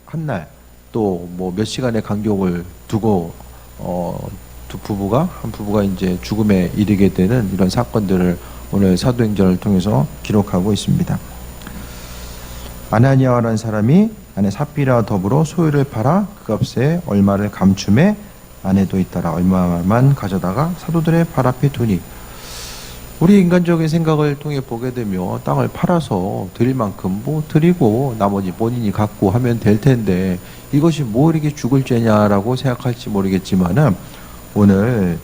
한 날 또 뭐 몇 시간의 간격을 두고 한 부부가 이제 죽음에 이르게 되는 이런 사건들을 오늘 사도행전을 통해서 기록하고 있습니다. 아나니아라는 사람이 아내 삽비라와 더불어 소유를 팔아 그 값에 얼마를 감춤해 아내도 있더라. 얼마만 가져다가 사도들의 발 앞에 두니. 우리 인간적인 생각을 통해 보게 되면 땅을 팔아서 드릴 만큼 뭐 드리고 나머지 본인이 갖고 하면 될 텐데 이것이 뭐 이렇게 죽을 죄냐라고 생각할지 모르겠지만은 오늘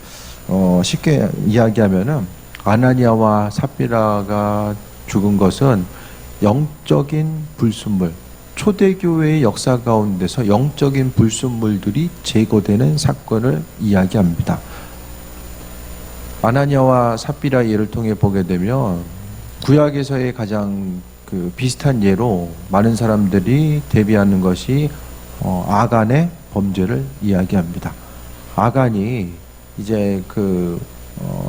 쉽게 이야기하면은 아나니아와 삽비라가 죽은 것은 영적인 불순물, 초대교회의 역사 가운데서 영적인 불순물들이 제거되는 사건을 이야기합니다. 아나니아와 삽비라 예를 통해 보게 되면 구약에서의 가장 비슷한 예로 많은 사람들이 대비하는 것이 아간의 범죄를 이야기합니다. 아간이 이제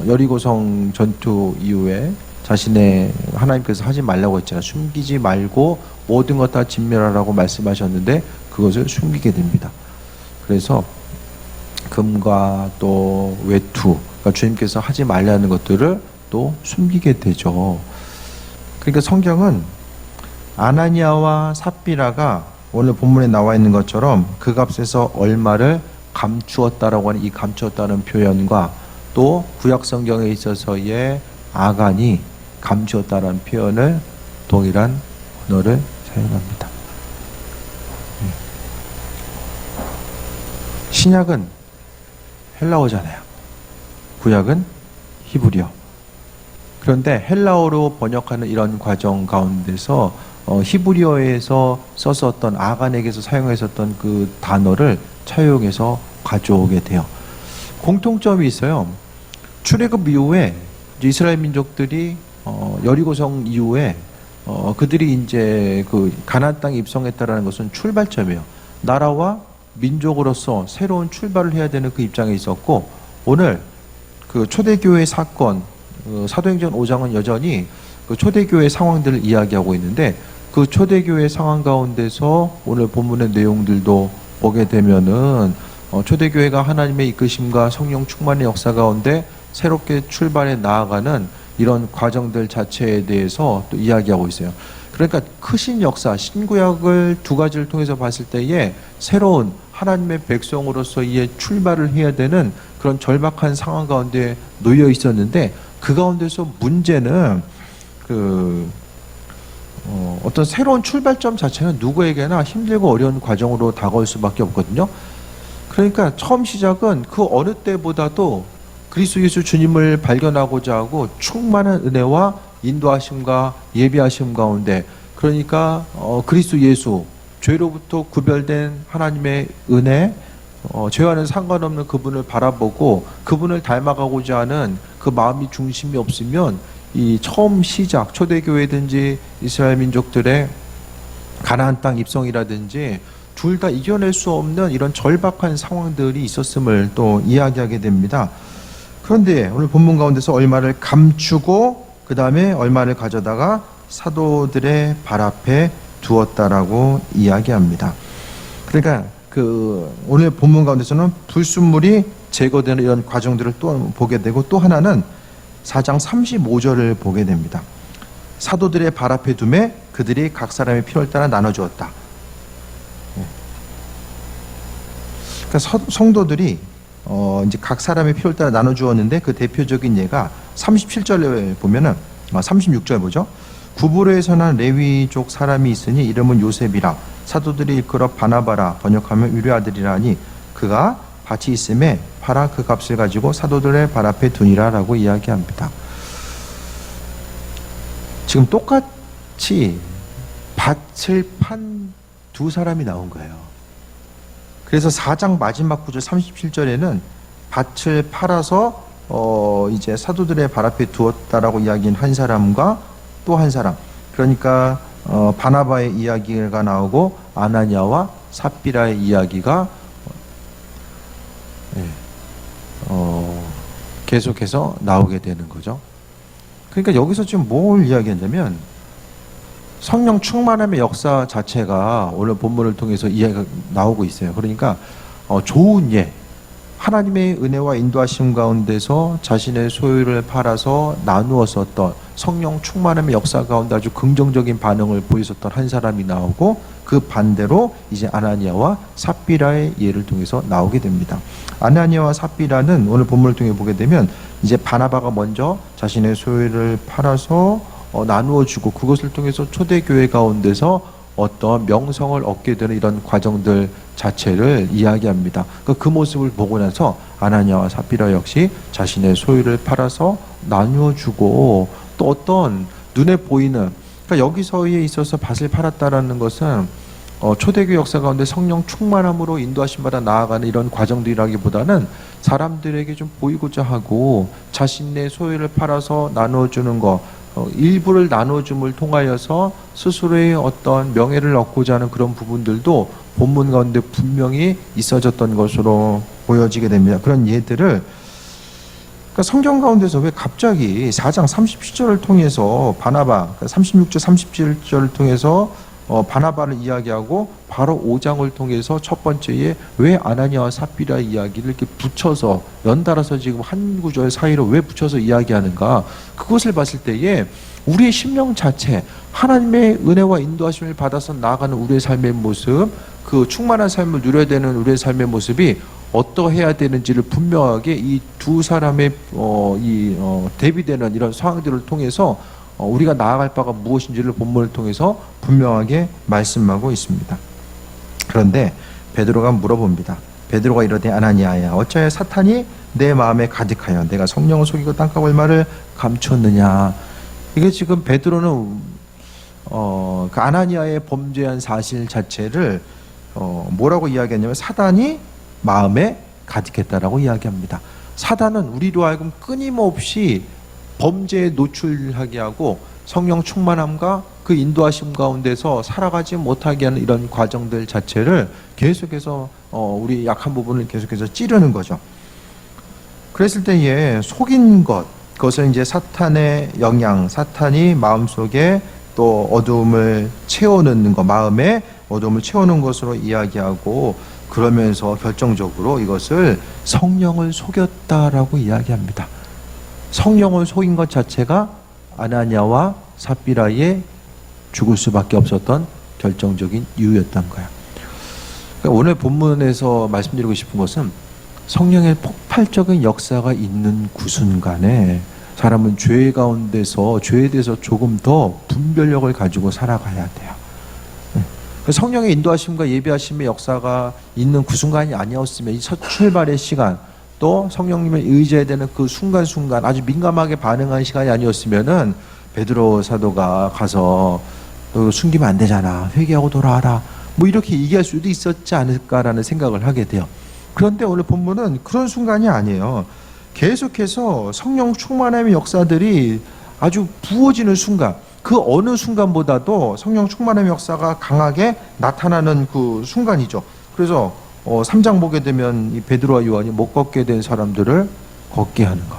여리고성 전투 이후에 자신의 하나님께서 하지 말라고 했잖아요. 숨기지 말고 모든 것 다 진멸하라고 말씀하셨는데 그것을 숨기게 됩니다. 그래서 금과 또 외투, 그러니까 주님께서 하지 말라는 것들을 또 숨기게 되죠. 그러니까 성경은 아나니아와 삽비라가 오늘 본문에 나와 있는 것처럼 그 값에서 얼마를 감추었다라고 하는 이 감추었다는 표현과 또 구약 성경에 있어서의 아간이 감추었다라는 표현을 동일한 언어를 사용합니다. 신약은 헬라어잖아요. 구약은 히브리어. 그런데 헬라어로 번역하는 이런 과정 가운데서 히브리어에서 썼었던 아간에게서 사용했었던 그 단어를 차용해서 가져오게 돼요. 공통점이 있어요. 출애굽 이후에 이스라엘 민족들이 여리고성 이후에 그들이 이제 가나안 땅에 입성했다라는 것은 출발점이에요. 나라와 민족으로서 새로운 출발을 해야 되는 그 입장에 있었고 오늘 초대교회 사건 사도행전 5장은 여전히 초대교회 상황들을 이야기하고 있는데 그 초대교회 상황 가운데서 오늘 본문의 내용들도 보게 되면은 초대교회가 하나님의 이끄심과 성령 충만의 역사 가운데 새롭게 출발해 나아가는 이런 과정들 자체에 대해서 또 이야기하고 있어요. 그러니까 크신 역사, 신구약을 두 가지를 통해서 봤을 때에 새로운 하나님의 백성으로서의 출발을 해야 되는 그런 절박한 상황 가운데 놓여 있었는데 그 가운데서 문제는 어떤 새로운 출발점 자체는 누구에게나 힘들고 어려운 과정으로 다가올 수밖에 없거든요. 그러니까 처음 시작은 그 어느 때보다도 그리스도 예수 주님을 발견하고자 하고 충만한 은혜와 인도하심과 예비하심 가운데 그러니까 그리스도 예수 죄로부터 구별된 하나님의 은혜 죄와는 상관없는 그분을 바라보고 그분을 닮아가고자 하는 그 마음이 중심이 없으면 이 처음 시작 초대교회든지 이스라엘 민족들의 가나안 땅 입성이라든지 둘 다 이겨낼 수 없는 이런 절박한 상황들이 있었음을 또 이야기하게 됩니다. 그런데 오늘 본문 가운데서 얼마를 감추고 그 다음에 얼마를 가져다가 사도들의 발 앞에 두었다라고 이야기합니다. 그러니까 오늘 본문 가운데서는 불순물이 제거되는 이런 과정들을 또 보게 되고 또 하나는 4장 35절을 보게 됩니다. 사도들의 발 앞에 두매 그들이 각 사람의 필요를 따라 나눠주었다. 그러니까 성도들이 이제 각 사람의 필요를 따라 나눠주었는데 그 대표적인 예가 37절에 보면은 36절 보죠. 구브로에 선한 레위족 사람이 있으니 이름은 요셉이라 사도들이 일컬어 바나바라 번역하면 유리 아들이라니 그가 밭이 있음에 팔아 그 값을 가지고 사도들의 발 앞에 두니라라고 이야기합니다. 지금 똑같이 밭을 판 두 사람이 나온 거예요. 그래서 4장 마지막 구절 37절에는 밭을 팔아서 이제 사도들의 발 앞에 두었다라고 이야기한 한 사람과 또 한 사람, 그러니까 바나바의 이야기가 나오고 아나니아와 삽비라의 이야기가 계속해서 나오게 되는 거죠. 그러니까 여기서 지금 뭘 이야기하냐면 성령 충만함의 역사 자체가 오늘 본문을 통해서 이해가 나오고 있어요. 그러니까 좋은 예, 하나님의 은혜와 인도하심 가운데서 자신의 소유를 팔아서 나누었었던 성령 충만함의 역사 가운데 아주 긍정적인 반응을 보였었던 한 사람이 나오고, 그 반대로 이제 아나니아와 삽비라의 예를 통해서 나오게 됩니다. 아나니아와 삽비라는 오늘 본문을 통해 보게 되면 이제 바나바가 먼저 자신의 소유를 팔아서 나누어 주고, 그것을 통해서 초대교회 가운데서 어떤 명성을 얻게 되는 이런 과정들 자체를 이야기합니다. 그 모습을 보고 나서 아나니아와 삽비라 역시 자신의 소유를 팔아서 나누어 주고, 또 어떤 눈에 보이는, 그러니까 여기서에 있어서 밭을 팔았다라는 것은 초대교회 역사 가운데 성령 충만함으로 인도하심 받아 나아가는 이런 과정들이라기보다는 사람들에게 좀 보이고자 하고 자신의 소유를 팔아서 나눠주는 것, 일부를 나눠줌을 통하여서 스스로의 어떤 명예를 얻고자 하는 그런 부분들도 본문 가운데 분명히 있어졌던 것으로 보여지게 됩니다. 그런 예들을, 그러니까 성경 가운데서 왜 갑자기 4장 37절을 통해서 바나바, 36절 37절을 통해서 바나바를 이야기하고 바로 5장을 통해서 첫 번째에 왜 아나니아와 삽비라 이야기를 이렇게 붙여서 연달아서 지금 한 구절 사이로 왜 붙여서 이야기하는가? 그것을 봤을 때에 우리의 심령 자체, 하나님의 은혜와 인도하심을 받아서 나아가는 우리의 삶의 모습, 그 충만한 삶을 누려야 되는 우리의 삶의 모습이 어떠해야 되는지를 분명하게 이 두 사람의 대비되는 이런 상황들을 통해서 우리가 나아갈 바가 무엇인지를 본문을 통해서 분명하게 말씀하고 있습니다. 그런데 베드로가 물어봅니다. 베드로가 이르되 아나니아야, 어찌하여 사탄이 내 마음에 가득하여 내가 성령을 속이고 땅값을 말을 감췄느냐. 이게 지금 베드로는 그 아나니아의 범죄한 사실 자체를 뭐라고 이야기했냐면 사단이 마음에 가득했다라고 이야기합니다. 사단은 우리로 하여금 끊임없이 범죄에 노출하게 하고 성령 충만함과 그 인도하심 가운데서 살아가지 못하게 하는 이런 과정들 자체를 계속해서 우리 약한 부분을 계속해서 찌르는 거죠. 그랬을 때에 속인 것, 그것은 이제 사탄의 영향, 사탄이 마음속에 또 어두움을 채워넣는 것, 마음에 어두움을 채우는 것으로 이야기하고, 그러면서 결정적으로 이것을 성령을 속였다라고 이야기합니다. 성령을 속인 것 자체가 아나니아와 삽비라의 죽을 수밖에 없었던 결정적인 이유였던 거야. 그러니까 오늘 본문에서 말씀드리고 싶은 것은 성령의 폭발적인 역사가 있는 그 순간에 사람은 죄 가운데서 죄에 대해서 조금 더 분별력을 가지고 살아가야 돼요. 성령의 인도하심과 예비하심의 역사가 있는 그 순간이 아니었으면 이 첫 출발의 시간, 또 성령님을 의지해야 되는 그 순간순간 아주 민감하게 반응한 시간이 아니었으면은 베드로 사도가 가서 너 숨기면 안 되잖아, 회개하고 돌아와라, 뭐 이렇게 얘기할 수도 있었지 않을까라는 생각을 하게 돼요. 그런데 오늘 본문은 그런 순간이 아니에요. 계속해서 성령 충만함의 역사들이 아주 부어지는 순간, 그 어느 순간보다도 성령 충만함의 역사가 강하게 나타나는 그 순간이죠. 그래서 3장 보게 되면 이 베드로와 요한이 못 걷게 된 사람들을 걷게 하는 것.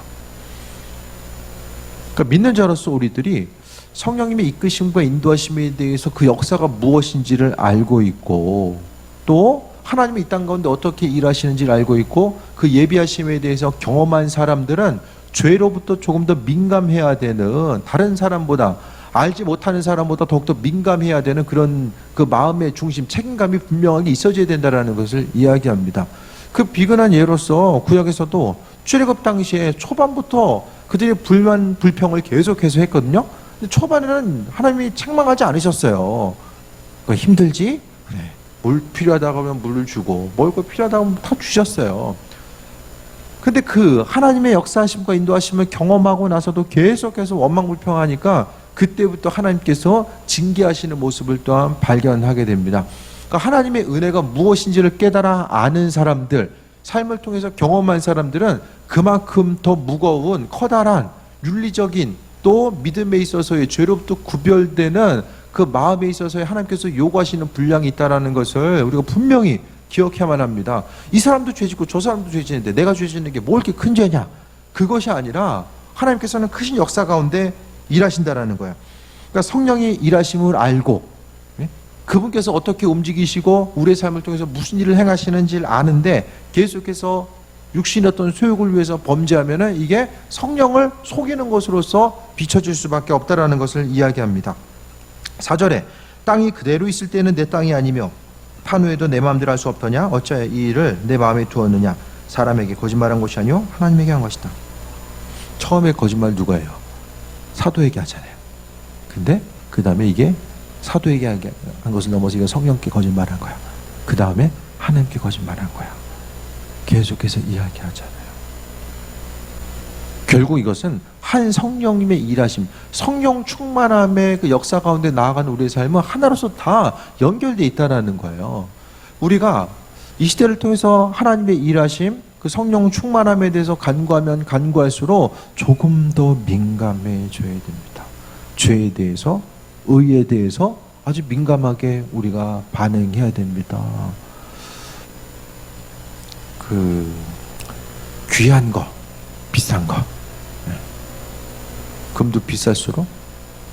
그러니까 믿는 자로서 우리들이 성령님의 이끄심과 인도하심에 대해서 그 역사가 무엇인지를 알고 있고, 또 하나님의 이 땅 가운데 어떻게 일하시는지를 알고 있고, 그 예비하심에 대해서 경험한 사람들은 죄로부터 조금 더 민감해야 되는, 다른 사람보다, 알지 못하는 사람보다 더욱더 민감해야 되는 그런 그 마음의 중심, 책임감이 분명하게 있어져야 된다는 것을 이야기합니다. 그 비근한 예로서 구약에서도 출애굽 당시에 초반부터 그들의 불만, 불평을 계속해서 했거든요. 근데 초반에는 하나님이 책망하지 않으셨어요. 힘들지? 그래. 물 필요하다고 하면 물을 주고, 먹을 거 필요하다고 하면 다 주셨어요. 근데 그 하나님의 역사하심과 인도하심을 경험하고 나서도 계속해서 원망불평하니까 그때부터 하나님께서 징계하시는 모습을 또한 발견하게 됩니다. 그러니까 하나님의 은혜가 무엇인지를 깨달아 아는 사람들, 삶을 통해서 경험한 사람들은 그만큼 더 무거운 커다란 윤리적인, 또 믿음에 있어서의 죄로부터 구별되는 그 마음에 있어서의 하나님께서 요구하시는 분량이 있다는 것을 우리가 분명히 기억해야만 합니다. 이 사람도 죄짓고 저 사람도 죄짓는데 내가 죄짓는 게 뭐 이렇게 큰 죄냐? 그것이 아니라 하나님께서는 크신 역사 가운데 일하신다라는 거야. 그러니까 성령이 일하심을 알고, 예? 그분께서 어떻게 움직이시고 우리의 삶을 통해서 무슨 일을 행하시는지를 아는데 계속해서 육신의 어떤 소욕을 위해서 범죄하면은 이게 성령을 속이는 것으로서 비춰질 수밖에 없다라는 것을 이야기합니다. 4절에 땅이 그대로 있을 때는 내 땅이 아니며 판후에도 내 마음대로 할 수 없더냐? 어찌하여 이 일을 내 마음에 두었느냐? 사람에게 거짓말한 것이 아니요 하나님에게 한 것이다. 처음에 거짓말 누가 해요? 사도에게 하잖아요. 근데 그 다음에 이게 사도에게 한 것을 넘어서 이거 성령께 거짓말한 거야. 그 다음에 하나님께 거짓말한 거야. 계속해서 이야기하잖아요. 결국 이것은 한 성령님의 일하심, 성령 충만함의 그 역사 가운데 나아가는 우리의 삶은 하나로서 다 연결되어 있다는 거예요. 우리가 이 시대를 통해서 하나님의 일하심, 그 성령 충만함에 대해서 간구하면 간구할수록 조금 더 민감해져야 됩니다. 죄에 대해서, 의에 대해서 아주 민감하게 우리가 반응해야 됩니다. 귀한 거, 비싼 거. 금도 비쌀수록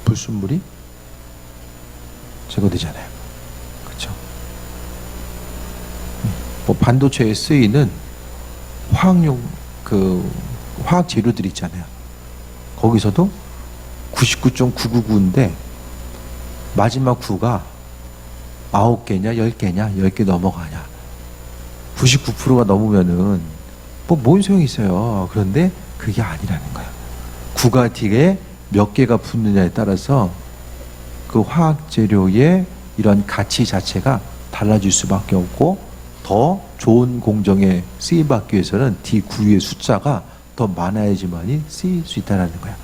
불순물이 제거되잖아요. 그렇죠? 뭐 반도체에 쓰이는 화학 재료들 있잖아요. 거기서도 99.999인데 마지막 9가 9개냐 10개냐 10개 넘어가냐 99%가 넘으면은 뭔 소용이 있어요. 그런데 그게 아니라는 거예요. 9가 뒤에 몇 개가 붙느냐에 따라서 그 화학 재료의 이런 가치 자체가 달라질 수밖에 없고 더 좋은 공정에 쓰임받기 위해서는 D9의 숫자가 더 많아야지만이 쓰일 수 있다는 거야.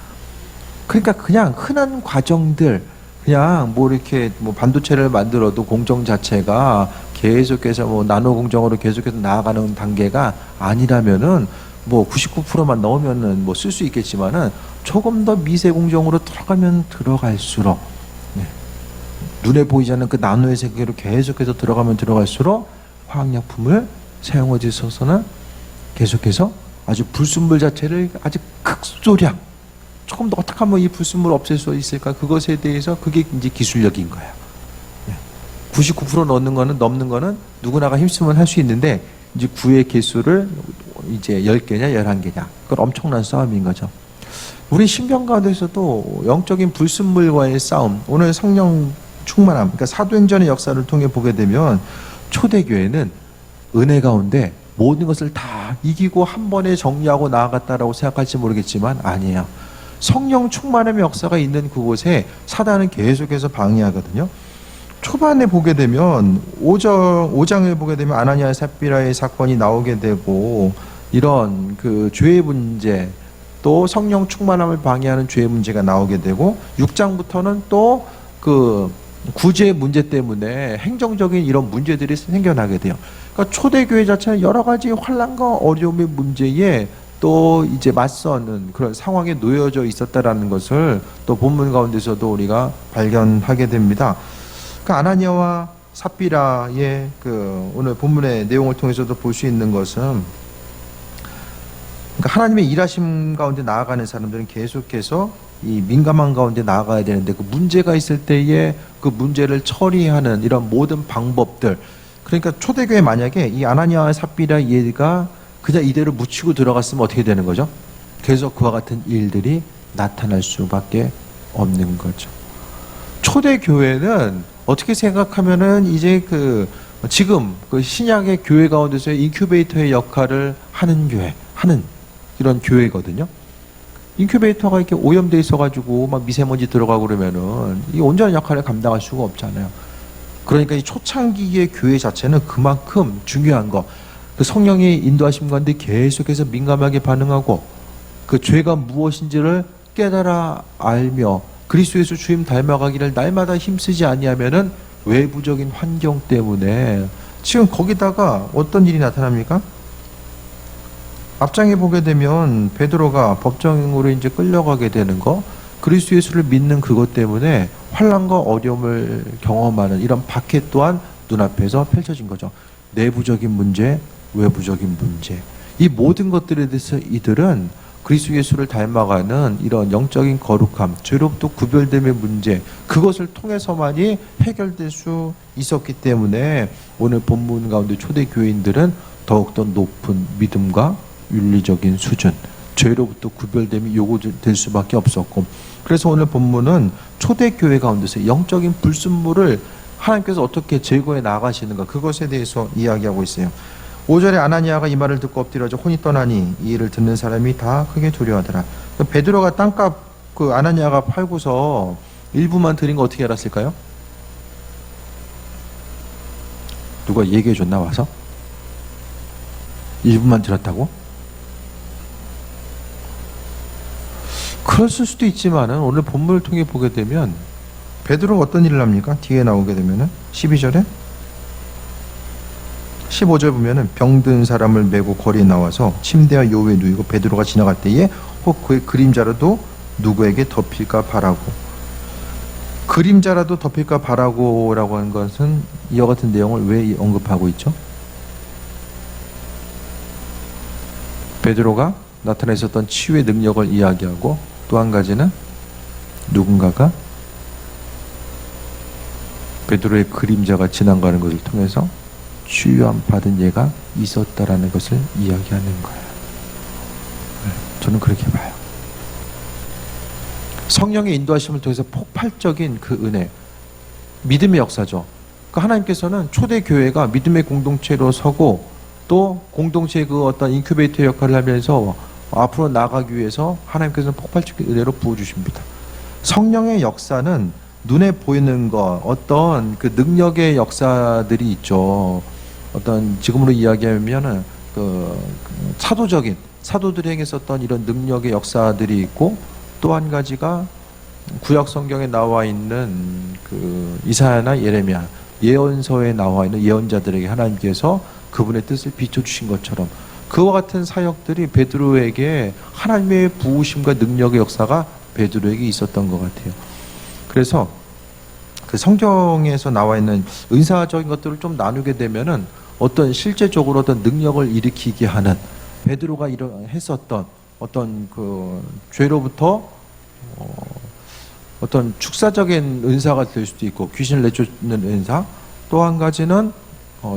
그러니까 그냥 흔한 과정들, 그냥 이렇게 반도체를 만들어도 공정 자체가 계속해서 나노 공정으로 계속해서 나아가는 단계가 아니라면은 99%만 넣으면은 쓸 수 있겠지만은 조금 더 미세 공정으로 들어가면 들어갈수록 눈에 보이지 않는 그 나노의 세계로 계속해서 들어가면 들어갈수록 화학약품을 사용하지 있어서는 계속해서 아주 불순물 자체를 아주 극소량 조금 더 어떻게 하면 이 불순물을 없앨 수 있을까? 그것에 대해서 그게 이제 기술력인 거예요. 99% 넘는 거는 누구나가 힘쓰면 할 수 있는데 이제 9의 개수를 이제 10개냐 11개냐 그건 엄청난 싸움인 거죠. 우리 신병 가운데서도 영적인 불순물과의 싸움, 오늘 성령 충만함, 그러니까 사도행전의 역사를 통해 보게 되면 초대교회는 은혜 가운데 모든 것을 다 이기고 한 번에 정리하고 나아갔다라고 생각할지 모르겠지만 아니에요. 성령 충만함의 역사가 있는 그곳에 사단은 계속해서 방해하거든요. 초반에 보게 되면 5장을 보게 되면 아나니아 삽비라의 사건이 나오게 되고 이런 그 죄의 문제 또 성령 충만함을 방해하는 죄의 문제가 나오게 되고 6장부터는 또 그 구제 문제 때문에 행정적인 이런 문제들이 생겨나게 돼요. 그러니까 초대교회 자체는 여러 가지 환난과 어려움의 문제에 또 이제 맞서는 그런 상황에 놓여져 있었다라는 것을 또 본문 가운데서도 우리가 발견하게 됩니다. 그 아나니아와 삽비라의 그 오늘 본문의 내용을 통해서도 볼 수 있는 것은 그러니까 하나님의 일하심 가운데 나아가는 사람들은 계속해서 이 민감한 가운데 나아가야 되는데 그 문제가 있을 때에 그 문제를 처리하는 이런 모든 방법들, 그러니까 초대교회 만약에 이 아나니아와 삽비라 얘가 그냥 이대로 묻히고 들어갔으면 어떻게 되는 거죠? 계속 그와 같은 일들이 나타날 수밖에 없는 거죠. 초대교회는 어떻게 생각하면은 이제 지금 그 신약의 교회 가운데서의 인큐베이터의 역할을 하는 이런 교회거든요. 인큐베이터가 이렇게 오염돼 있어가지고 막 미세먼지 들어가고 그러면은 이 온전한 역할을 감당할 수가 없잖아요. 그러니까 이 초창기의 교회 자체는 그만큼 중요한 거, 그 성령의 인도하심 가운데 계속해서 민감하게 반응하고 그 죄가 무엇인지를 깨달아 알며 그리스도 예수 주님 닮아가기를 날마다 힘쓰지 아니하면은 외부적인 환경 때문에 지금 거기다가 어떤 일이 나타납니까? 앞장에 보게 되면 베드로가 법정으로 이제 끌려가게 되는 거, 그리스도 예수를 믿는 그것 때문에 환난과 어려움을 경험하는 이런 박해 또한 눈앞에서 펼쳐진 거죠. 내부적인 문제, 외부적인 문제, 이 모든 것들에 대해서 이들은 그리스도 예수를 닮아가는 이런 영적인 거룩함, 죄로부터 구별됨의 문제, 그것을 통해서만이 해결될 수 있었기 때문에 오늘 본문 가운데 초대교인들은 더욱더 높은 믿음과 윤리적인 수준, 죄로부터 구별됨이 요구될 수밖에 없었고, 그래서 오늘 본문은 초대교회 가운데서 영적인 불순물을 하나님께서 어떻게 제거해 나가시는가, 그것에 대해서 이야기하고 있어요. 5절에 아나니아가 이 말을 듣고 엎드려져 혼이 떠나니 이 일을 듣는 사람이 다 크게 두려워하더라. 베드로가 땅값 아나니아가 팔고서 일부만 드린 거 어떻게 알았을까요? 누가 얘기해 줬나 와서? 일부만 드렸다고? 그랬을 수도 있지만은 오늘 본문을 통해 보게 되면 베드로가 어떤 일을 합니까? 뒤에 나오게 되면은 12절에 15절 보면은 병든 사람을 메고 거리에 나와서 침대와 요위에 누이고 베드로가 지나갈 때에 혹 그의 그림자라도 누구에게 덮일까 바라고, 그림자라도 덮일까 바라고라고 하는 것은 이와 같은 내용을 왜 언급하고 있죠? 베드로가 나타나 있었던 치유의 능력을 이야기하고, 또 한 가지는 누군가가 베드로의 그림자가 지나가는 것을 통해서 치유함 받은 예가 있었다라는 것을 이야기하는 거예요. 저는 그렇게 봐요. 성령의 인도하심을 통해서 폭발적인 그 은혜, 믿음의 역사죠. 그러니까 하나님께서는 초대교회가 믿음의 공동체로 서고 또 공동체의 그 어떤 인큐베이터 역할을 하면서 앞으로 나아가기 위해서 하나님께서는 폭발적인 은혜로 부어주십니다. 성령의 역사는 눈에 보이는 것, 어떤 그 능력의 역사들이 있죠. 어떤 지금으로 이야기하면은 그 사도적인 사도들이 행했었던 이런 능력의 역사들이 있고, 또 한 가지가 구약 성경에 나와 있는 그 이사야나 예레미야 예언서에 나와 있는 예언자들에게 하나님께서 그분의 뜻을 비춰주신 것처럼 그와 같은 사역들이 베드로에게 하나님의 부으심과 능력의 역사가 베드로에게 있었던 것 같아요. 그래서 그 성경에서 나와 있는 은사적인 것들을 좀 나누게 되면은 어떤 실제적으로 어떤 능력을 일으키게 하는, 베드로가 했었던 어떤 그 죄로부터 어떤 축사적인 은사가 될 수도 있고, 귀신을 내쫓는 은사, 또 한 가지는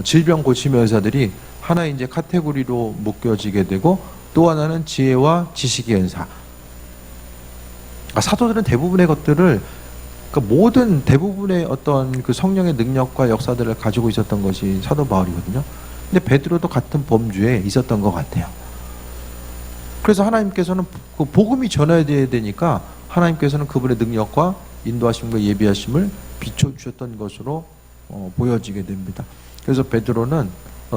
질병 고침의 은사들이 하나의 이제 카테고리로 묶여지게 되고, 또 하나는 지혜와 지식의 은사. 사도들은 대부분의 것들을, 그러니까 모든 대부분의 어떤 그 성령의 능력과 역사들을 가지고 있었던 것이 사도 바울이거든요. 근데 베드로도 같은 범주에 있었던 것 같아요. 그래서 하나님께서는 그 복음이 전해져야 되니까 하나님께서는 그분의 능력과 인도하심과 예비하심을 비춰주셨던 것으로 보여지게 됩니다. 그래서 베드로는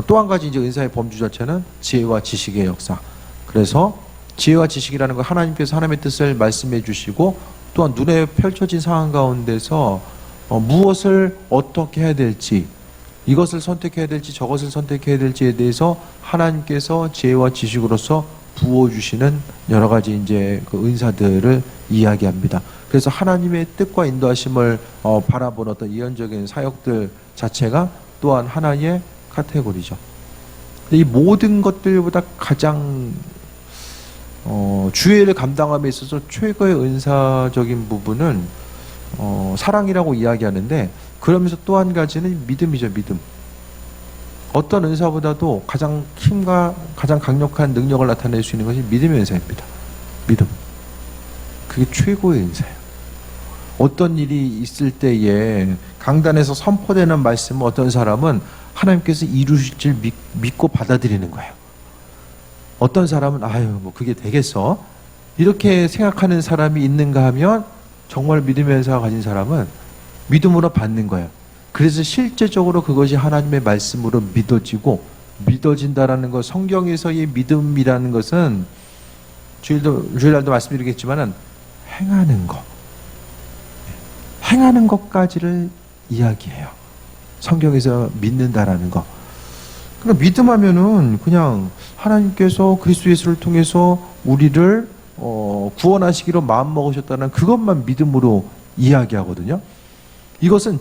또 한 가지 이제 은사의 범주 자체는 지혜와 지식의 역사. 그래서 지혜와 지식이라는 건 하나님께서 하나님의 뜻을 말씀해 주시고, 또한 눈에 펼쳐진 상황 가운데서 무엇을 어떻게 해야 될지, 이것을 선택해야 될지 저것을 선택해야 될지에 대해서 하나님께서 지혜와 지식으로서 부어주시는 여러 가지 이제 그 은사들을 이야기합니다. 그래서 하나님의 뜻과 인도하심을 바라보는 어떤 예언적인 사역들 자체가 또한 하나의 카테고리죠. 이 모든 것들보다 가장 주의를 감당함에 있어서 최고의 은사적인 부분은 사랑이라고 이야기하는데, 그러면서 또 한 가지는 믿음이죠. 믿음. 어떤 은사보다도 가장 힘과 가장 강력한 능력을 나타낼 수 있는 것이 믿음의 은사입니다. 믿음. 그게 최고의 은사예요. 어떤 일이 있을 때에 강단에서 선포되는 말씀을 어떤 사람은 하나님께서 이루실 줄 믿고 받아들이는 거예요. 어떤 사람은 아유 뭐 그게 되겠어? 이렇게 생각하는 사람이 있는가 하면, 정말 믿음의 은사가 가진 사람은 믿음으로 받는 거예요. 그래서 실제적으로 그것이 하나님의 말씀으로 믿어지고, 믿어진다라는 것, 성경에서의 믿음이라는 것은 주일날도 말씀드리겠지만은 행하는 것, 행하는 것까지를 이야기해요. 성경에서 믿는다라는 것. 그러니까 믿음하면은 그냥 하나님께서 그리스도 예수를 통해서 우리를 구원하시기로 마음먹으셨다는 그것만 믿음으로 이야기하거든요. 그것은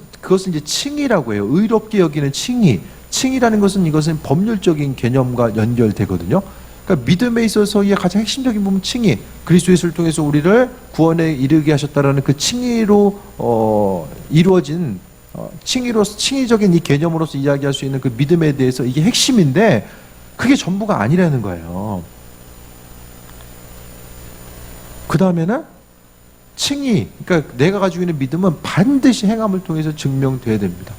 이제 칭의라고 해요. 의롭게 여기는 칭의. 칭의라는 것은 이것은 법률적인 개념과 연결되거든요. 그러니까 믿음에 있어서의 가장 핵심적인 부분 칭의, 그리스도 예수를 통해서 우리를 구원에 이르게 하셨다라는 그 칭의로 이루어진 칭의적인 이 개념으로서 이야기할 수 있는 그 믿음에 대해서 이게 핵심인데 그게 전부가 아니라는 거예요. 그 다음에는 칭의, 그러니까 내가 가지고 있는 믿음은 반드시 행함을 통해서 증명돼야 됩니다.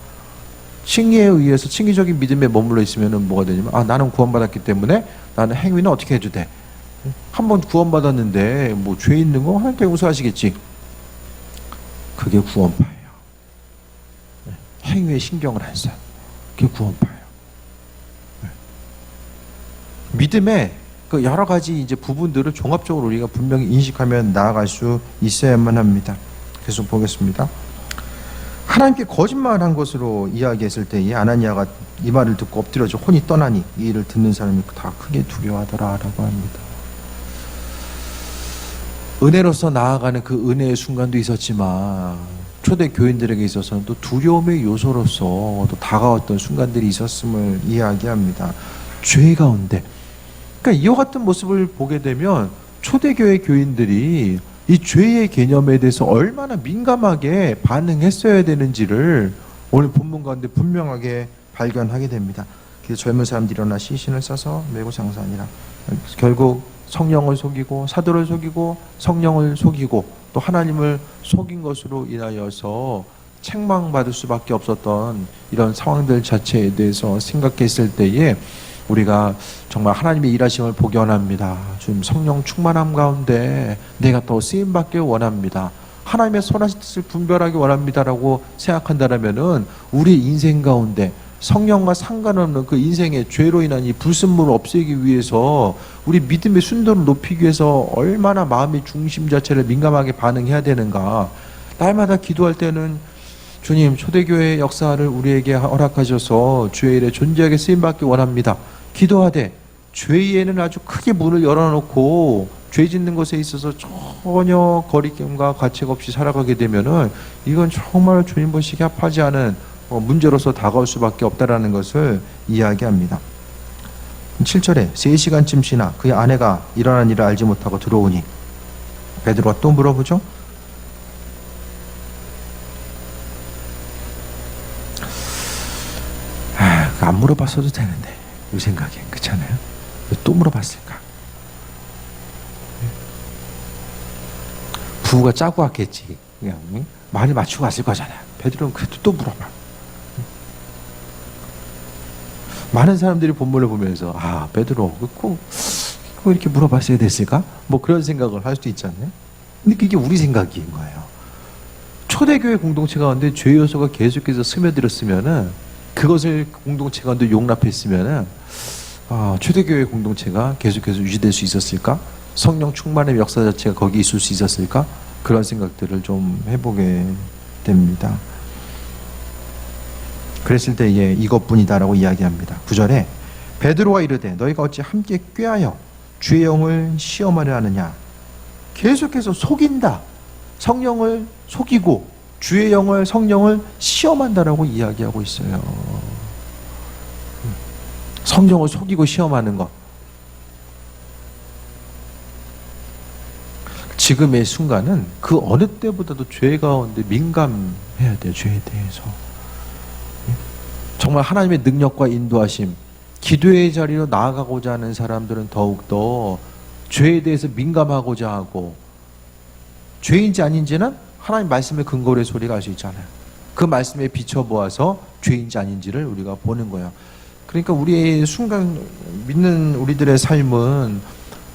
칭의에 의해서 칭의적인 믿음에 머물러 있으면 뭐가 되냐면 나는 구원받았기 때문에 나는 행위는 어떻게 해도 돼. 한번 구원받았는데 뭐 죄 있는 거 하나님께 용서하시겠지. 그게 구원파예요. 행위에 신경을 안 써. 그게 구원파예요. 믿음의 그 여러 가지 이제 부분들을 종합적으로 우리가 분명히 인식하면 나아갈 수 있어야만 합니다. 계속 보겠습니다. 하나님께 거짓말한 것으로 이야기했을 때에 아나니아가 이 말을 듣고 엎드려져 혼이 떠나니 이 일을 듣는 사람이 다 크게 두려워하더라라고 합니다. 은혜로서 나아가는 그 은혜의 순간도 있었지만 초대 교인들에게 있어서는 또 두려움의 요소로서 또 다가왔던 순간들이 있었음을 이야기합니다. 죄 가운데, 그러니까 이와 같은 모습을 보게 되면 초대교회 교인들이 이 죄의 개념에 대해서 얼마나 민감하게 반응했어야 되는지를 오늘 본문 가운데 분명하게 발견하게 됩니다. 그래서 젊은 사람들이 일어나 시신을 싸서 메고 장사하니라. 결국 성령을 속이고 사도를 속이고 성령을 속이고 또 하나님을 속인 것으로 인하여서 책망받을 수밖에 없었던 이런 상황들 자체에 대해서 생각했을 때에 우리가 정말 하나님의 일하심을 보기 원합니다. 지금 성령 충만함 가운데 내가 더 쓰임받길 원합니다. 하나님의 선하신 뜻을 분별하기 원합니다라고 생각한다면은 우리 인생 가운데 성령과 상관없는 그 인생의 죄로 인한 이 불순물을 없애기 위해서 우리 믿음의 순도를 높이기 위해서 얼마나 마음의 중심 자체를 민감하게 반응해야 되는가. 날마다 기도할 때는 주님 초대교회의 역사를 우리에게 허락하셔서 주의 일에 존재하게 쓰임받기 원합니다. 기도하되 죄에는 아주 크게 문을 열어놓고 죄 짓는 것에 있어서 전혀 거리낌과 가책 없이 살아가게 되면은 이건 정말 주님 보시기에 합하지 않은 문제로서 다가올 수밖에 없다라는 것을 이야기합니다. 7절에 3시간쯤 지나 그의 아내가 일어난 일을 알지 못하고 들어오니 베드로가 또 물어보죠. 안 물어봤어도 되는데 이 생각에 그렇잖아요. 왜 또 물어봤을까? 부부가 짜고 왔겠지. 그냥 말을 맞추고 왔을 거잖아요. 베드로는 그래도 또 물어봐. 많은 사람들이 본문을 보면서 베드로 꼭 이렇게 물어봤어야 됐을까? 뭐 그런 생각을 할 수도 있잖아요. 근데 그게 우리 생각인 거예요. 초대교회 공동체 가운데 죄 요소가 계속해서 스며들었으면은 그것을 공동체 가운데 용납했으면은 초대교회 공동체가 계속해서 유지될 수 있었을까? 성령 충만의 역사 자체가 거기 있을 수 있었을까? 그런 생각들을 좀 해보게 됩니다. 그랬을 때에 이것뿐이다라고 이야기합니다. 9절에 베드로가 이르되 너희가 어찌 함께 꾀하여 주의 영을 시험하려 하느냐. 계속해서 속인다. 성령을 속이고 주의 영을 성령을 시험한다라고 이야기하고 있어요. 성령을 속이고 시험하는 것. 지금의 순간은 그 어느 때보다도 죄 가운데 민감해야 돼요. 죄에 대해서. 정말 하나님의 능력과 인도하심, 기도의 자리로 나아가고자 하는 사람들은 더욱더 죄에 대해서 민감하고자 하고 죄인지 아닌지는 하나님 말씀의 근거로 해서 우리가 알 수 있잖아요. 그 말씀에 비춰보아서 죄인지 아닌지를 우리가 보는 거예요. 그러니까 우리의 순간 믿는 우리들의 삶은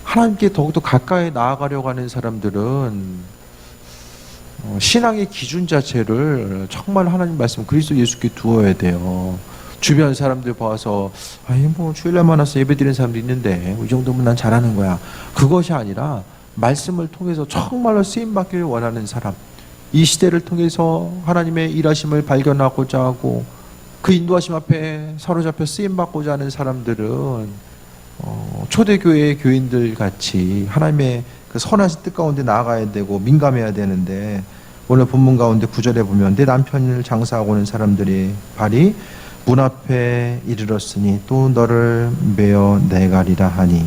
하나님께 더욱더 가까이 나아가려고 하는 사람들은 신앙의 기준 자체를 정말 하나님 말씀 그리스도 예수께 두어야 돼요. 주변 사람들 봐서 주일날 만나서 예배드리는 사람도 있는데 이 정도면 난 잘하는 거야. 그것이 아니라 말씀을 통해서 정말로 쓰임받기를 원하는 사람, 이 시대를 통해서 하나님의 일하심을 발견하고자 하고 그 인도하심 앞에 사로잡혀 쓰임받고자 하는 사람들은 초대교회의 교인들 같이 하나님의 그 선하신 뜻 가운데 나아가야 되고 민감해야 되는데 오늘 본문 가운데 9절에 보면 내 남편을 장사하고 오는 사람들의 발이 문 앞에 이르렀으니 또 너를 메어 내가리라 하니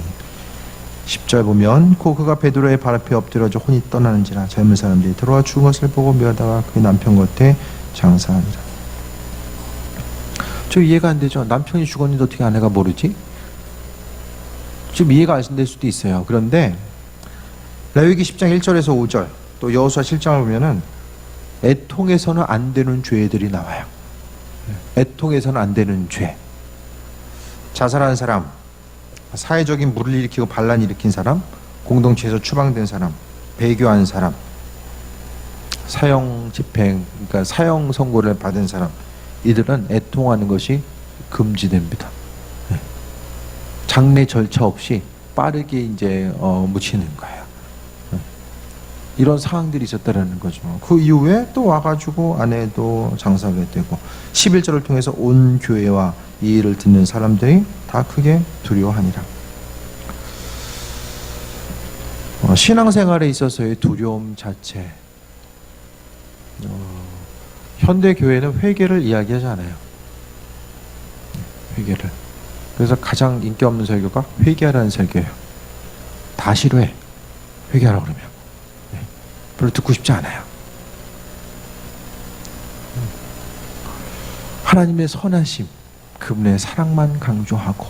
10절 보면 고 그가 베드로의 발 앞에 엎드려져 혼이 떠나는지라 젊은 사람들이 들어와 죽은 것을 보고 묘하다가 그의 남편 곁에 장사하니라. 저 이해가 안 되죠. 남편이 죽었는데 어떻게 아내가 모르지? 좀 이해가 안 될 수도 있어요. 그런데 레위기 10장 1절에서 5절 또 여호수아 7장을 보면은 애통해서는 안 되는 죄들이 나와요. 애통해서는 안 되는 죄. 자살한 사람, 사회적인 물을 일으키고 반란 일으킨 사람, 공동체에서 추방된 사람, 배교한 사람, 사형 집행, 그러니까 사형 선고를 받은 사람, 이들은 애통하는 것이 금지됩니다. 장례 절차 없이 빠르게 이제 묻히는 거예요. 이런 상황들이 있었다라는 거죠. 그 이후에 또 와가지고 아내도 장사하게 되고 11절을 통해서 온 교회와 이 일을 듣는 사람들이 다 크게 두려워하니라. 신앙생활에 있어서의 두려움 자체, 현대 교회는 회개를 이야기하지 않아요. 회개를. 그래서 가장 인기 없는 설교가 회개하라는 설교예요. 다 싫어해. 회개하라고 그러면. 별로 듣고 싶지 않아요. 하나님의 선하심, 그분의 사랑만 강조하고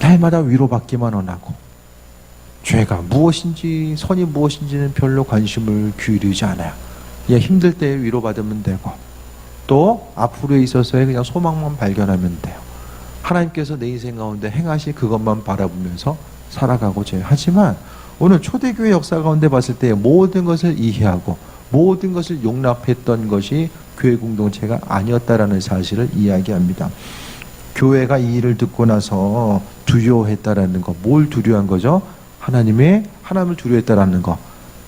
날마다 위로받기만 원하고 죄가 무엇인지 선이 무엇인지는 별로 관심을 기울이지 않아요. 그냥 힘들 때 위로받으면 되고 또 앞으로에 있어서의 그냥 소망만 발견하면 돼요. 하나님께서 내 인생 가운데 행하실 그것만 바라보면서 살아가고자 해요. 하지만 오늘 초대교회 역사 가운데 봤을 때 모든 것을 이해하고 모든 것을 용납했던 것이 교회 공동체가 아니었다라는 사실을 이야기합니다. 교회가 이 일을 듣고 나서 두려워했다라는 거, 뭘 두려워한 거죠? 하나님을 두려워했다라는 거.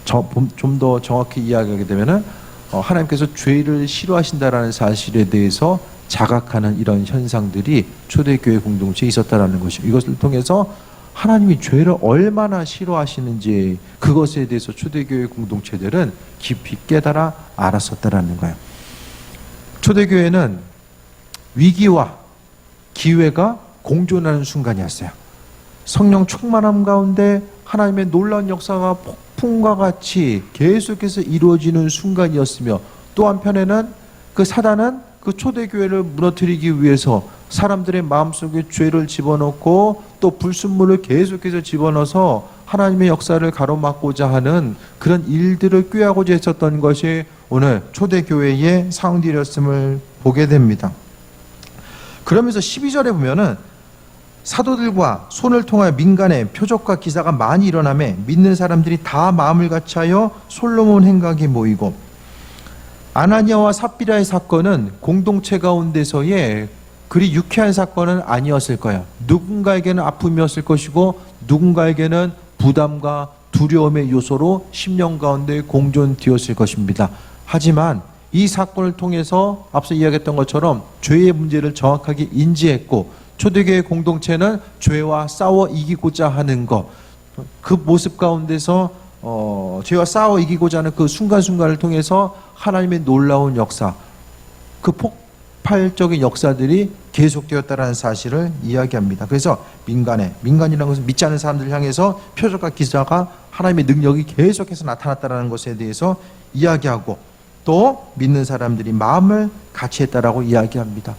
좀 더 정확히 이야기하게 되면은 하나님께서 죄를 싫어하신다라는 사실에 대해서 자각하는 이런 현상들이 초대교회 공동체에 있었다라는 것이죠. 이것을 통해서 하나님이 죄를 얼마나 싫어하시는지 그것에 대해서 초대교회 공동체들은 깊이 깨달아 알았었다라는 거예요. 초대교회는 위기와 기회가 공존하는 순간이었어요. 성령 충만함 가운데 하나님의 놀라운 역사가 폭풍과 같이 계속해서 이루어지는 순간이었으며 또 한편에는 그 사단은 그 초대교회를 무너뜨리기 위해서 사람들의 마음속에 죄를 집어넣고 또 불순물을 계속해서 집어넣어서 하나님의 역사를 가로막고자 하는 그런 일들을 꾀하고자 했었던 것이 오늘 초대교회의 상황들이었음을 보게 됩니다. 그러면서 12절에 보면은 사도들과 손을 통하여 민간에 표적과 기사가 많이 일어나매 믿는 사람들이 다 마음을 같이하여 솔로몬 행각에 모이고 아나니아와 삽비라의 사건은 공동체 가운데서의 그리 유쾌한 사건은 아니었을 거예요. 누군가에게는 아픔이었을 것이고 누군가에게는 부담과 두려움의 요소로 심령 가운데 공존되었을 것입니다. 하지만 이 사건을 통해서 앞서 이야기했던 것처럼 죄의 문제를 정확하게 인지했고 초대교회 공동체는 죄와 싸워 이기고자 하는 것, 그 모습 가운데서 죄와 싸워 이기고자 하는 그 순간순간을 통해서 하나님의 놀라운 역사, 그 폭발적인 역사들이 계속되었다는 사실을 이야기합니다. 그래서 민간이라는 것은 믿지 않는 사람들을 향해서 표적과 기사가 하나님의 능력이 계속해서 나타났다는 것에 대해서 이야기하고 또 믿는 사람들이 마음을 같이 했다라고 이야기합니다.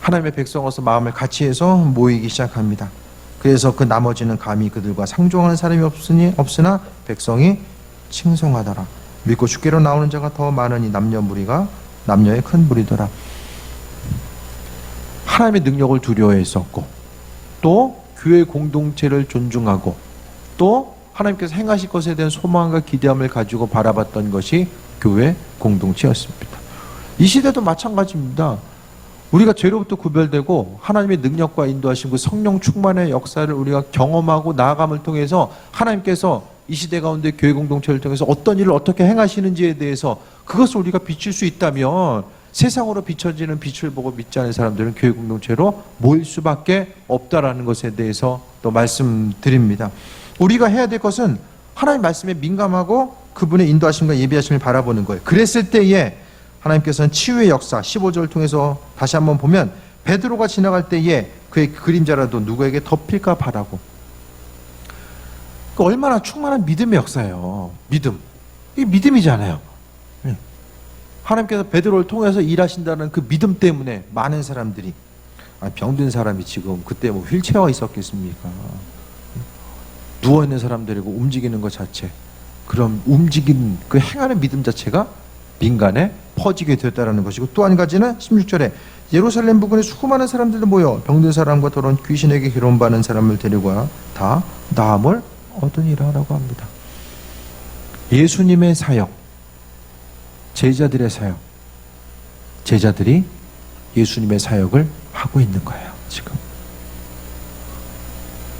하나님의 백성으로서 마음을 같이 해서 모이기 시작합니다. 그래서 그 나머지는 감히 그들과 상종하는 사람이 없으나 백성이 칭송하더라. 믿고 주께로 나오는 자가 더 많으니 남녀의 큰 무리더라. 하나님의 능력을 두려워했었고 또 교회 공동체를 존중하고 또 하나님께서 행하실 것에 대한 소망과 기대함을 가지고 바라봤던 것이 교회 공동체였습니다. 이 시대도 마찬가지입니다. 우리가 죄로부터 구별되고 하나님의 능력과 인도하신 그 성령 충만의 역사를 우리가 경험하고 나아감을 통해서 하나님께서 이 시대 가운데 교회 공동체를 통해서 어떤 일을 어떻게 행하시는지에 대해서 그것을 우리가 비칠 수 있다면 세상으로 비춰지는 빛을 보고 믿지 않는 사람들은 교회 공동체로 모일 수밖에 없다라는 것에 대해서 또 말씀드립니다. 우리가 해야 될 것은 하나님 말씀에 민감하고 그분의 인도하심과 예비하심을 바라보는 거예요. 그랬을 때에 하나님께서는 치유의 역사 15절을 통해서 다시 한번 보면 베드로가 지나갈 때에 그의 그림자라도 누구에게 덮일까 바라고. 얼마나 충만한 믿음의 역사예요. 믿음. 이게 믿음이잖아요. 하나님께서 베드로를 통해서 일하신다는 그 믿음 때문에 많은 사람들이, 병든 사람이 지금 그때 뭐 휠체어가 있었겠습니까? 누워있는 사람들이고 움직이는 것 자체, 그럼 움직이는 그 행하는 믿음 자체가 민간에 퍼지게 되었다는 것이고, 또 한 가지는 16절에 예루살렘 부근에 수많은 사람들도 모여 병든 사람과 더러운 귀신에게 괴로움받는 사람을 데리고 다 나음을 얻으니라라고 합니다. 예수님의 사역, 제자들의 사역, 제자들이 예수님의 사역을 하고 있는 거예요. 지금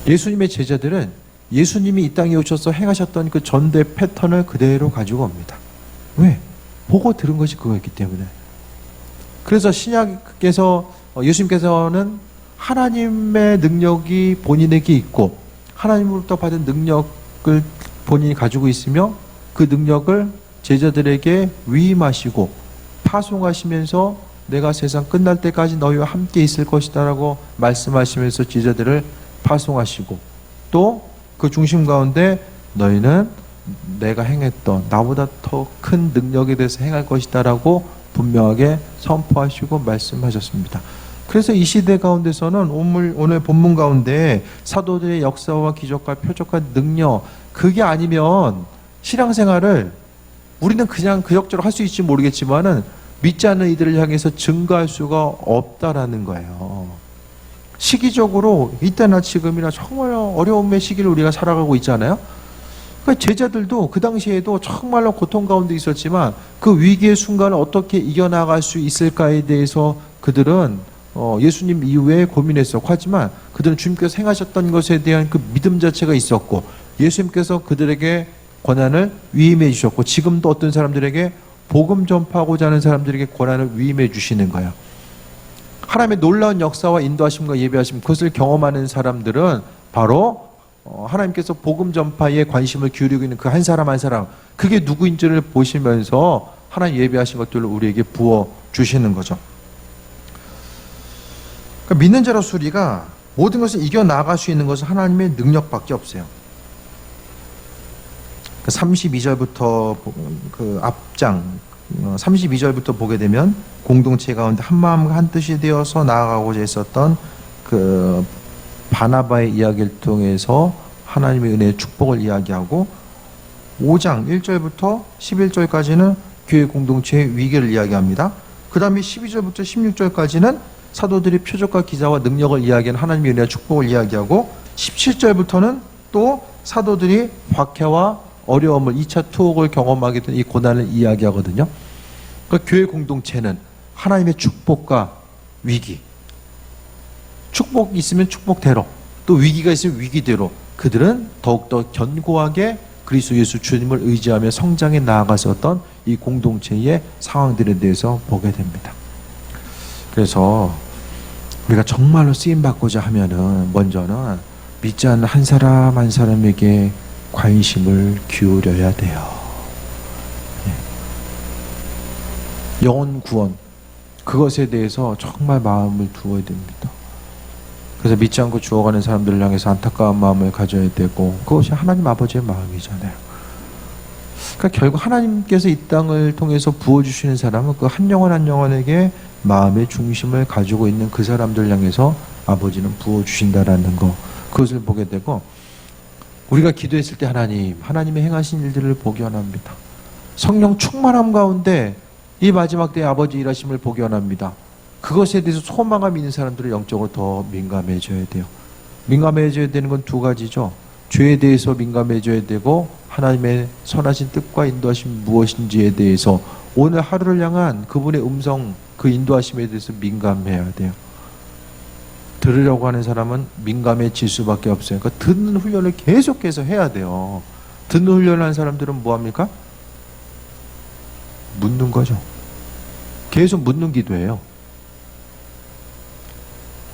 예수님의 제자들은 예수님이 이 땅에 오셔서 행하셨던 그 전대 패턴을 그대로 가지고 옵니다. 왜? 보고 들은 것이 그거였기 때문에. 그래서 신약께서, 예수님께서는 하나님의 능력이 본인에게 있고 하나님으로부터 받은 능력을 본인이 가지고 있으며 그 능력을 제자들에게 위임하시고 파송하시면서 내가 세상 끝날 때까지 너희와 함께 있을 것이다 라고 말씀하시면서 제자들을 파송하시고, 또 그 중심 가운데 너희는 내가 행했던 나보다 더 큰 능력에 대해서 행할 것이다 라고 분명하게 선포하시고 말씀하셨습니다. 그래서 이 시대 가운데서는 오늘 본문 가운데 사도들의 역사와 기적과 표적과 능력, 그게 아니면 신앙생활을 우리는 그냥 그럭저럭 할 수 있을지 모르겠지만은 믿지 않는 이들을 향해서 증거할 수가 없다라는 거예요. 시기적으로 이때나 지금이나 정말 어려움의 시기를 우리가 살아가고 있잖아요. 그러니까 제자들도 그 당시에도 정말로 고통 가운데 있었지만 그 위기의 순간을 어떻게 이겨나갈 수 있을까에 대해서 그들은 예수님 이후에 고민했었고, 하지만 그들은 주님께서 행하셨던 것에 대한 그 믿음 자체가 있었고, 예수님께서 그들에게 권한을 위임해 주셨고, 지금도 어떤 사람들에게 복음 전파하고자 하는 사람들에게 권한을 위임해 주시는 거예요. 하나님의 놀라운 역사와 인도하심과 예배하심, 그것을 경험하는 사람들은 바로 하나님께서 복음 전파에 관심을 기울이고 있는 그 한 사람 한 사람, 그게 누구인지를 보시면서 하나님 예배하신 것들을 우리에게 부어주시는 거죠. 그러니까 믿는 자로서 우리가 모든 것을 이겨나갈 수 있는 것은 하나님의 능력밖에 없어요. 32절부터 그 앞장 32절부터 보게 되면 공동체 가운데 한 마음과 한 뜻이 되어서 나아가고자 했었던 그 바나바의 이야기를 통해서 하나님의 은혜의 축복을 이야기하고, 5장 1절부터 11절까지는 교회 공동체의 위기를 이야기합니다. 그 다음에 12절부터 16절까지는 사도들이 표적과 기사와 능력을 이야기하는 하나님의 은혜의 축복을 이야기하고, 17절부터는 또 사도들이 박해와 어려움을 2차 투옥을 경험하게 된 이 고난을 이야기하거든요. 그러니까 교회 공동체는 하나님의 축복과 위기, 축복이 있으면 축복대로, 또 위기가 있으면 위기대로 그들은 더욱더 견고하게 그리스도 예수 주님을 의지하며 성장해 나아갔었던 이 공동체의 상황들에 대해서 보게 됩니다. 그래서 우리가 정말로 쓰임받고자 하면은 먼저는 믿지 않는 한 사람 한 사람에게 관심을 기울여야 돼요. 영혼 구원, 그것에 대해서 정말 마음을 두어야 됩니다. 그래서 믿지 않고 죽어가는 사람들을 향해서 안타까운 마음을 가져야 되고, 그것이 하나님 아버지의 마음이잖아요. 그러니까 결국 하나님께서 이 땅을 통해서 부어주시는 사람은 그 한 영혼 한 영혼에게 마음의 중심을 가지고 있는 그 사람들 향해서 아버지는 부어주신다라는 거, 그것을 보게 되고, 우리가 기도했을 때 하나님의 행하신 일들을 보기 원합니다. 성령 충만함 가운데 이 마지막 때의 아버지 일하심을 보기 원합니다. 그것에 대해서 소망감 있는 사람들은 영적으로 더 민감해져야 돼요. 민감해져야 되는 건 두 가지죠. 죄에 대해서 민감해져야 되고, 하나님의 선하신 뜻과 인도하심이 무엇인지에 대해서 오늘 하루를 향한 그분의 음성, 그 인도하심에 대해서 민감해야 돼요. 들으려고 하는 사람은 민감해질 수밖에 없어요. 그러니까 듣는 훈련을 계속해서 해야 돼요. 듣는 훈련을 하는 사람들은 뭐합니까? 묻는 거죠. 계속 묻는 기도예요.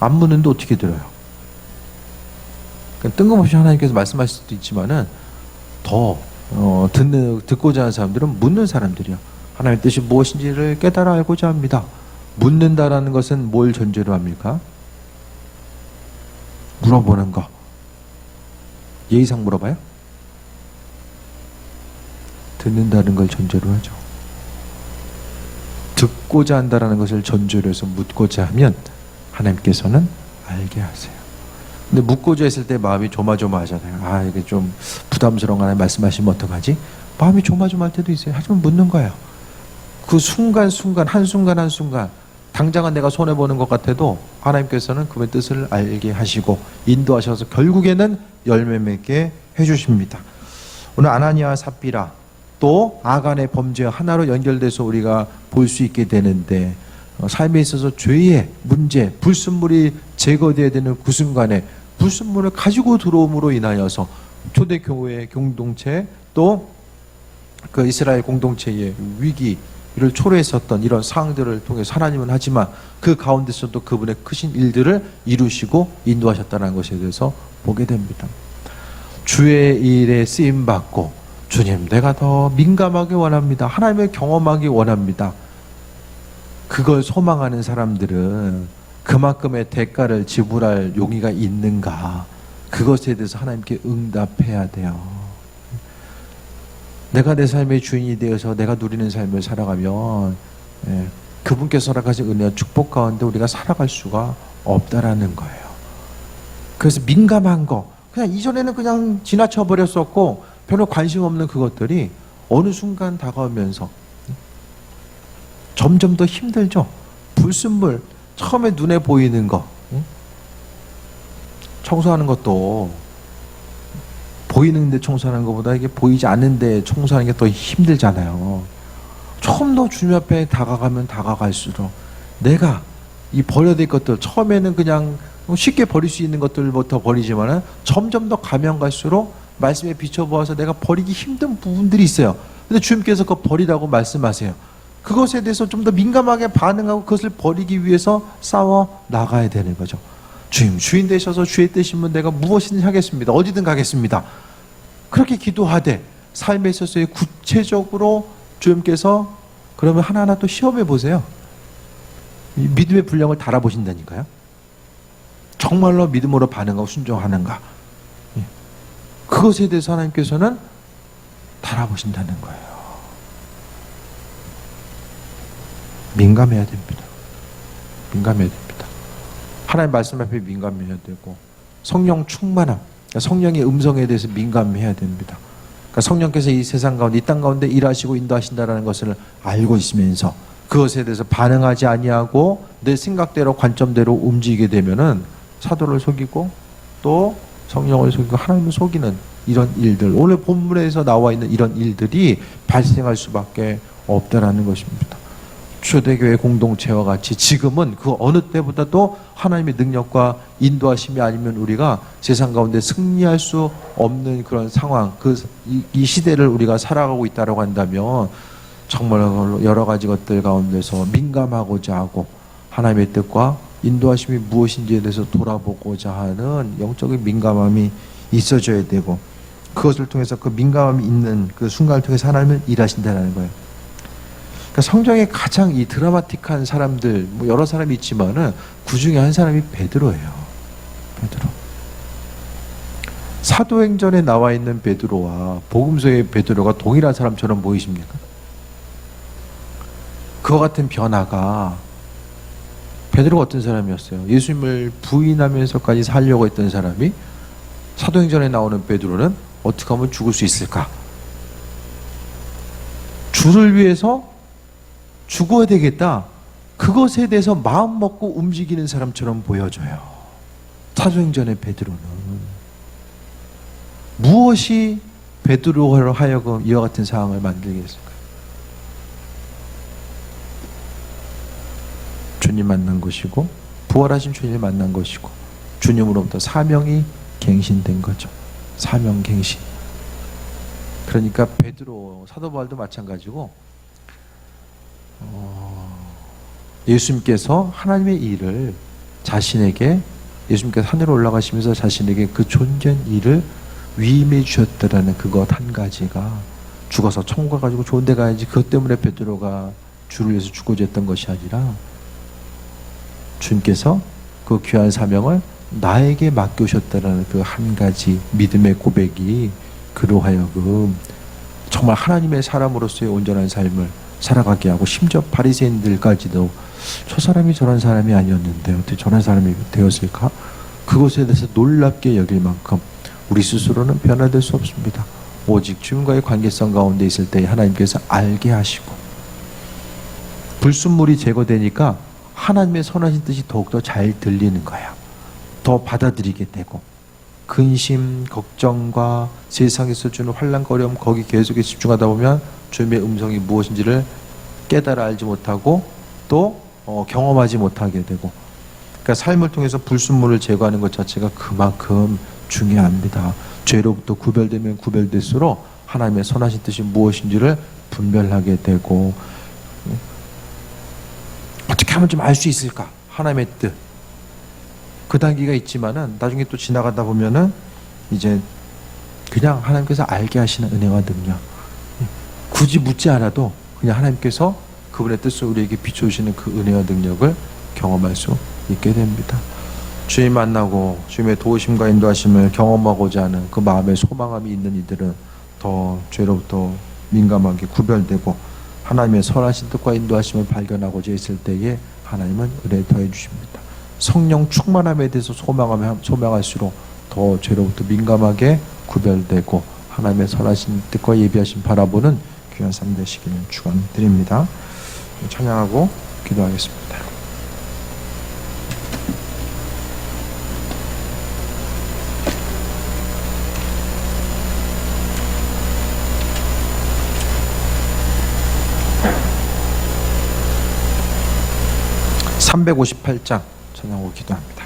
안 묻는데 어떻게 들어요? 그러니까 뜬금없이 하나님께서 말씀하실 수도 있지만은 더 듣고자 하는 사람들은 묻는 사람들이요. 하나님의 뜻이 무엇인지를 깨달아 알고자 합니다. 묻는다라는 것은 뭘 전제로 합니까? 물어보는 거. 예의상 물어봐요? 듣는다는 걸 전제로 하죠. 듣고자 한다는 것을 전제로 해서 묻고자 하면 하나님께서는 알게 하세요. 근데 묻고자 했을 때 마음이 조마조마하잖아요. 아, 이게 좀 부담스러운 거 하나 말씀하시면 어떡하지? 마음이 조마조마할 때도 있어요. 하지만 묻는 거예요. 그 순간순간, 한순간 당장은 내가 손해보는 것 같아도 하나님께서는 그의 뜻을 알게 하시고 인도하셔서 결국에는 열매 맺게 해주십니다. 오늘 아나니아와 삽비라 또 아간의 범죄와 하나로 연결돼서 우리가 볼 수 있게 되는데, 삶에 있어서 죄의 문제, 불순물이 제거되어야 되는 그 순간에 불순물을 가지고 들어옴으로 인하여서 초대교회 공동체 또 그 이스라엘 공동체의 위기를 초래했었던 이런 상황들을 통해서 하나님은 하지만 그 가운데서도 그분의 크신 일들을 이루시고 인도하셨다는 것에 대해서 보게 됩니다. 주의 일에 쓰임받고 주님, 내가 더 민감하게 원합니다. 하나님을 경험하기 원합니다. 그걸 소망하는 사람들은 그만큼의 대가를 지불할 용의가 있는가? 그것에 대해서 하나님께 응답해야 돼요. 내가 내 삶의 주인이 되어서 내가 누리는 삶을 살아가면 그분께서 허락하신 은혜와 축복 가운데 우리가 살아갈 수가 없다라는 거예요. 그래서 민감한 거, 그냥 이전에는 그냥 지나쳐 버렸었고 별로 관심 없는 그것들이 어느 순간 다가오면서 점점 더 힘들죠. 불순물, 처음에 눈에 보이는 거, 청소하는 것도 보이는데 청소하는 것보다 이게 보이지 않는데 청소하는 게 더 힘들잖아요. 조금 더 주님 앞에 다가가면 다가갈수록 내가 이 버려야 될 것들, 처음에는 그냥 쉽게 버릴 수 있는 것들부터 버리지만은 점점 더 가면 갈수록 말씀에 비춰보아서 내가 버리기 힘든 부분들이 있어요. 근데 주님께서 그거 버리라고 말씀하세요. 그것에 대해서 좀 더 민감하게 반응하고 그것을 버리기 위해서 싸워 나가야 되는 거죠. 주인 되셔서 주의 뜻이면 내가 무엇이든 하겠습니다. 어디든 가겠습니다. 그렇게 기도하되 삶에 있어서 구체적으로 주님께서 그러면 하나하나 또 시험해 보세요. 믿음의 분량을 달아보신다니까요. 정말로 믿음으로 반응하고 순종하는가. 그것에 대해서 하나님께서는 달아보신다는 거예요. 민감해야 됩니다. 민감해야 됩니다. 하나님 말씀 앞에 민감해야 되고 성령 충만함, 성령의 음성에 대해서 민감해야 됩니다. 그러니까 성령께서 이 세상 가운데, 이 땅 가운데 일하시고 인도하신다는 것을 알고 있으면서 그것에 대해서 반응하지 아니하고 내 생각대로 관점대로 움직이게 되면은 사도를 속이고 또 성령을 속이고 하나님을 속이는 이런 일들, 오늘 본문에서 나와 있는 이런 일들이 발생할 수밖에 없다라는 것입니다. 초대교회 공동체와 같이 지금은 그 어느 때보다도 하나님의 능력과 인도하심이 아니면 우리가 세상 가운데 승리할 수 없는 그런 상황, 이 시대를 우리가 살아가고 있다고 한다면 정말 여러 가지 것들 가운데서 민감하고자 하고 하나님의 뜻과 인도하심이 무엇인지에 대해서 돌아보고자 하는 영적인 민감함이 있어져야 되고, 그것을 통해서 그 민감함이 있는 그 순간을 통해서 하나님은 일하신다는 거예요. 그러니까 성경에 가장 이 드라마틱한 사람들, 뭐 여러 사람이 있지만은 그 중에 한 사람이 베드로예요. 베드로. 사도행전에 나와 있는 베드로와 복음서의 베드로가 동일한 사람처럼 보이십니까? 그와 같은 변화가, 베드로가 어떤 사람이었어요? 예수님을 부인하면서까지 살려고 했던 사람이 사도행전에 나오는 베드로는 어떻게 하면 죽을 수 있을까? 주를 위해서 죽어야 되겠다. 그것에 대해서 마음 먹고 움직이는 사람처럼 보여져요. 사도행전의 베드로는. 무엇이 베드로로 하여금 이와 같은 상황을 만들게 했을까요? 주님 만난 것이고, 부활하신 주님을 만난 것이고, 주님으로부터 사명이 갱신된 거죠. 사명 갱신. 그러니까 베드로, 사도 바울도 마찬가지고 예수님께서 하나님의 일을 자신에게, 예수님께서 하늘에 올라가시면서 자신에게 그 존재한 일을 위임해 주셨다라는 그것 한 가지가, 죽어서 천국 가가지고 좋은 데 가야지, 그것 때문에 베드로가 주를 위해서 죽고자 했던 것이 아니라 주님께서 그 귀한 사명을 나에게 맡겨오셨다는 그 한 가지 믿음의 고백이 그로 하여금 정말 하나님의 사람으로서의 온전한 삶을 살아가게 하고, 심지어 바리새인들까지도 저 사람이 저런 사람이 아니었는데 어떻게 저런 사람이 되었을까? 그것에 대해서 놀랍게 여길 만큼 우리 스스로는 변화될 수 없습니다. 오직 주님과의 관계성 가운데 있을 때 하나님께서 알게 하시고, 불순물이 제거되니까 하나님의 선하신 뜻이 더욱더 잘 들리는 거야. 더 받아들이게 되고, 근심, 걱정과 세상에서 주는 환난거리움, 거기 계속에 집중하다 보면 주님의 음성이 무엇인지를 깨달아 알지 못하고 또 경험하지 못하게 되고, 그러니까 삶을 통해서 불순물을 제거하는 것 자체가 그만큼 중요합니다. 죄로부터 구별되면 구별될수록 하나님의 선하신 뜻이 무엇인지를 분별하게 되고, 어떻게 하면 좀 알 수 있을까? 하나님의 뜻. 그 단계가 있지만은 나중에 또 지나가다 보면은 이제 그냥 하나님께서 알게 하시는 은혜와 능력, 굳이 묻지 않아도 그냥 하나님께서 그분의 뜻을 우리에게 비춰주시는 그 은혜와 능력을 경험할 수 있게 됩니다. 주님 만나고 주님의 도우심과 인도하심을 경험하고자 하는 그 마음의 소망함이 있는 이들은 더 죄로부터 민감하게 구별되고 하나님의 선하신 뜻과 인도하심을 발견하고자 했을 때에 하나님은 은혜 더해 주십니다. 성령 충만함에 대해서 소망할수록 더 죄로부터 민감하게 구별되고 하나님의 선하신 뜻과 예비하심 바라보는 귀한 삶 되시기를 축원드립니다. 찬양하고 기도하겠습니다. (358장) 찬양하고 기도합니다.